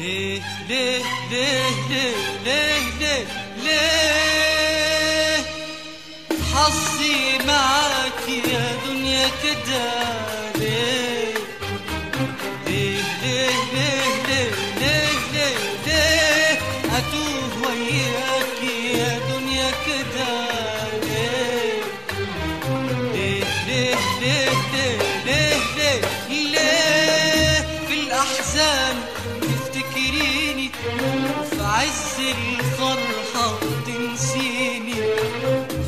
ليه ليه ليه ليه ليه ليه ليه حظي معاك يا دنيا كده؟ ليه ليه ليه ليه ليه ليه ليه ليه أتوه وياك يا دنيا كده؟ ليه ليه ليه ليه ليه ليه ليه في الأحزان تفتكريني وفي عز الفرحة تنسيني؟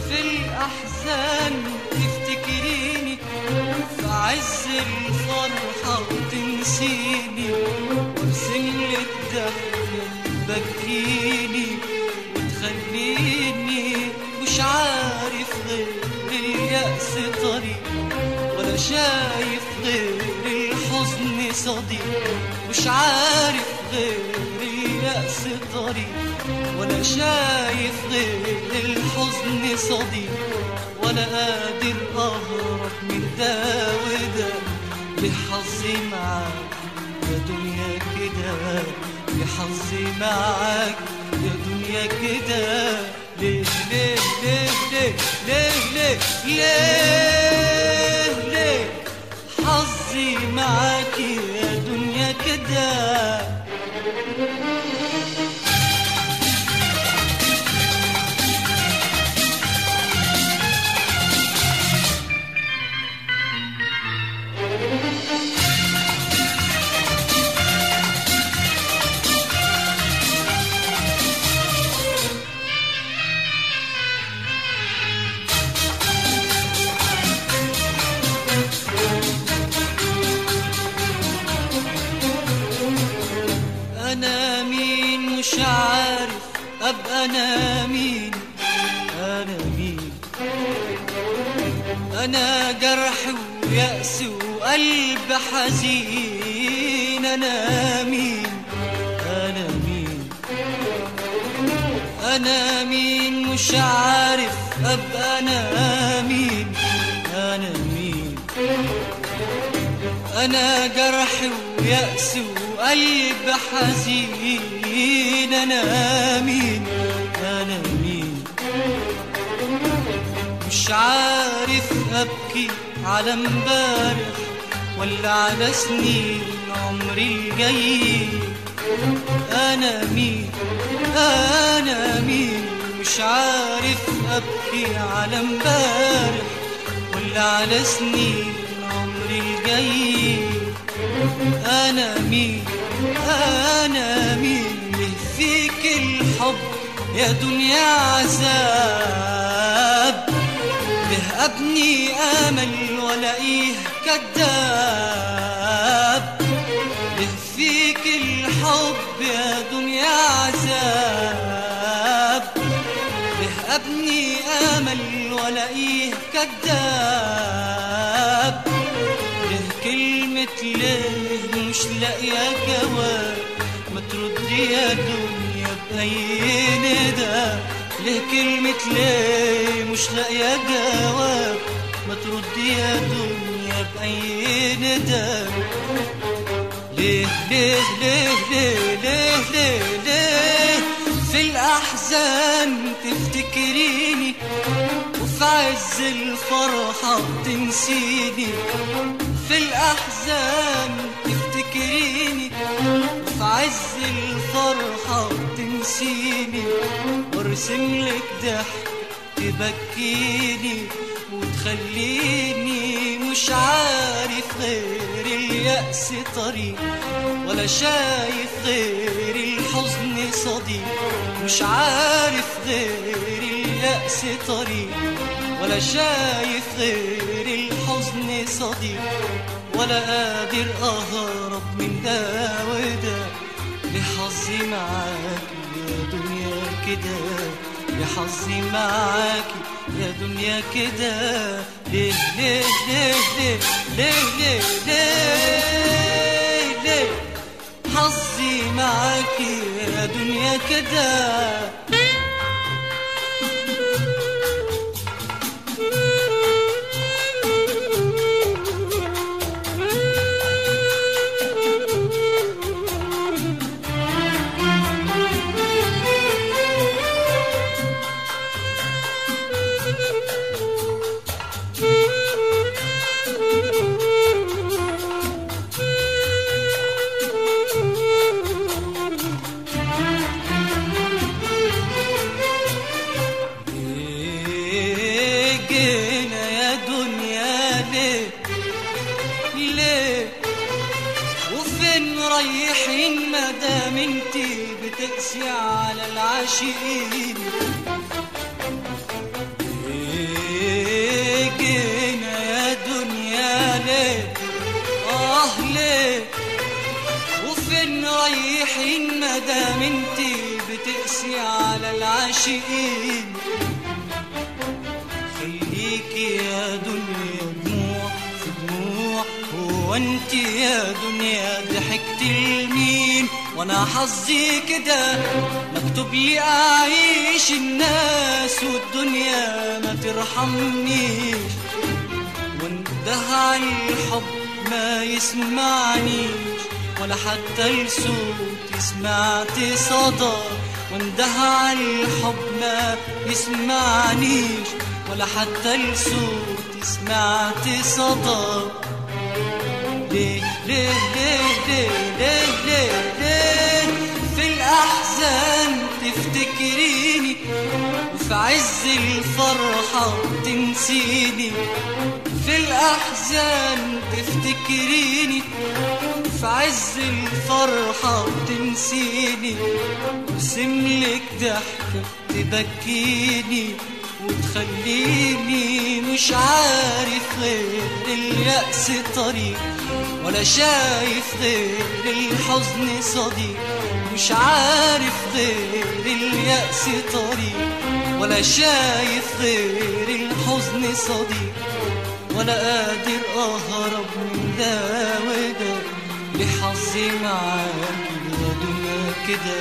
في الأحزان تفتكريني وفي عز الفرحة تنسيني، وارسم لك ضحكة تبكيني وتخليني مش عارف غير اليأس طريق، ولا شايف غير الحزن صديق. مش عارف غير اليأس طريق، ولا شايف غير الحزن صديق، ولا قادر أهرب من ده وده. لحظي معاك يا دنيا كده، لحظي معاك يا دنيا كده. ليه ليه ليه ليه ليه ليه ليه ليه حظي معاك يا دنيا كده؟ أنا مين مش عارف أبقى أنا مين؟ أنا مين؟ أنا جرح ويأس وقلب حزين. أنا مين؟ أنا مين؟ أنا مين مش عارف أبقى أنا مين؟ أنا مين؟ أنا جرح ويأس وقلب حزين. أنا مين؟ أنا مين؟ مش عارف أبكي على امبارح ولا على سنين عمري الجاي. أنا مين؟ أنا مين؟ مش عارف أبكي على امبارح ولا على سنين عمري الجاي. أنا مين؟ أنا مين؟ ليه فيك الحب يا دنيا عذاب؟ ليه أبني أمل ولاقيه كذاب؟ ليه فيك الحب يا دنيا عذاب؟ ليه أبني أمل ولاقيه كذاب؟ ليه كلمة ليه مش لاقية جواب؟ ما تردي يا دنيا بأي ندى. ليه كلمة ليه مش لاقية جواب؟ ما تردي يا دنيا بأي ندى. ليه ليه ليه ليه ليه ليه ليه في الأحزان تفتكريني وفي عز الفرحة تنسيني؟ في الأحزان تفتكريني وفي عز الفرحة تنسيني، وارسم لك ضحك تبكيني وتخليني مش عارف غير اليأس طريق، ولا شايف غير الحزن صديق. مش عارف غير اليأس طريق، ولا شايف غير الحزن صديق، ولا قادر أهرب من ده وده. لحظي معاك يا دنيا كده، لحظي معاك يا دنيا كده. ليه ليه ليه ليه ليه ليه ليه ليه حظي معاك يا دنيا كده؟ ليه ليه وفين رايحين مادام انتي بتقسي على العاشقين؟ ليه جينا يا دنيا ليه ليه وفين رايحين مادام انتي بتقسي على العاشقين؟ خليكي يا دنيا دموع في دموع، هو انت يا دنيا ضحكت لمين؟ وانا حظي كده مكتوب لي اعيش الناس والدنيا ما ترحمنيش، وانده على الحب ما يسمعنيش ولا حتى الصوت سمعت صدى، وانده على الحب ما يسمعنيش ولا حتى الصوت سمعت صدى. ليه ليه ليه ليه ليه ليه ليه في الأحزان تفتكريني وفي عز الفرحة تنسيني؟ في الأحزان تفتكريني في عز الفرحة تنسيني، وارسملك ضحكة تبكيني وتخليني مش عارف غير اليأس طريق، ولا شايف غير الحزن صديق. مش عارف غير اليأس طريق، ولا شايف غير الحزن صديق، ولا قادر أهرب من ده وده. لحظي معاكي يا دنيا كده،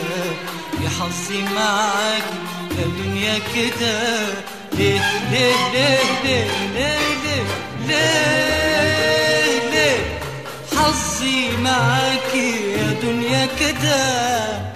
لحظي معاكي يا دنيا كده. ليه ليه ليه ليه ليه ليه ليه حظي معاكي يا دنيا كده.